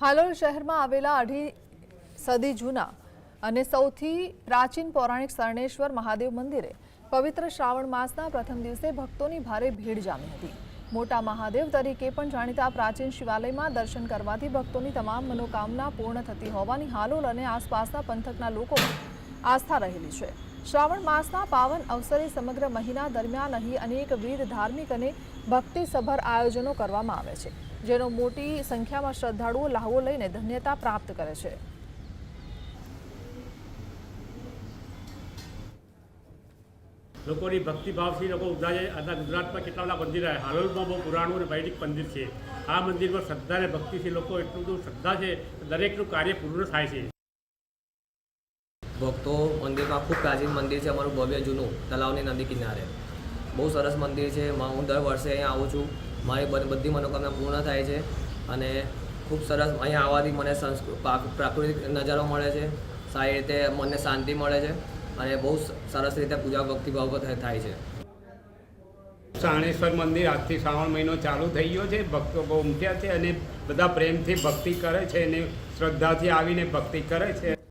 હાલોલ શહેરમાં આવેલા 2.5 સદી જૂના અને સૌથી પ્રાચીન પૌરાણિક શરણેશ્વર મહાદેવ મંદિરે પવિત્ર શ્રાવણ માસના પ્રથમ દિવસે ભક્તોની ભારે ભીડ જામી હતી। મોટા મહાદેવ તરીકે પણ જાણીતા પ્રાચીન શિવાલયમાં દર્શન કરવાથી ભક્તોની તમામ મનોકામના પૂર્ણ થતી હોવાની હાલોલ અને આસપાસના પંથકના લોકોમાં આસ્થા રહેલી છે। શ્રાવણ માસના પાવન અવસરે સમગ્ર મહિના દરમિયાન અહીં અનેકવિધ ધાર્મિક અને ભક્તિસભર આયોજનો કરવામાં આવે છે, જેનો મોટી સંખ્યામાં શ્રદ્ધાળુઓ લાહવો લઈને ધન્યતા પ્રાપ્ત કરે છે। લોકોની ભક્તિભાવથી લોકો ઉજાય। આના ગુજરાતમાં કેટલા બધા મંદિર આવે, હાલોલમાં બહુ પુરાણું અને વૈદિક મંદિર છે। આ મંદિરમાં શ્રદ્ધા અને ભક્તિથી લોકો એટલું બધું શ્રદ્ધા છે, દરેકનું કાર્ય પૂર્ણ થાય છે। ભક્તો મંદિરમાં ખૂબ પ્રાચીન મંદિર છે, અમારું ભવ્ય જૂનું તલાવની નદી કિનારે બહુ સરસ મંદિર છે। હું દર વર્ષે અહીંયા આવું છું, મારી બધી મનોકામના પૂર્ણ થાય છે અને ખૂબ સરસ અહીંયા આવવાથી મને પ્રાકૃતિક નજારો મળે છે, સારી રીતે મને શાંતિ મળે છે અને બહુ સરસ રીતે પૂજા ભક્તિભાવ થાય છે। શરણેશ્વર મંદિર આજથી શ્રાવણ મહિનો ચાલુ થઈ ગયો છે। ભક્તો બહુ ઉમટ્યા છે અને બધા પ્રેમથી ભક્તિ કરે છે અને શ્રદ્ધાથી આવીને ભક્તિ કરે છે।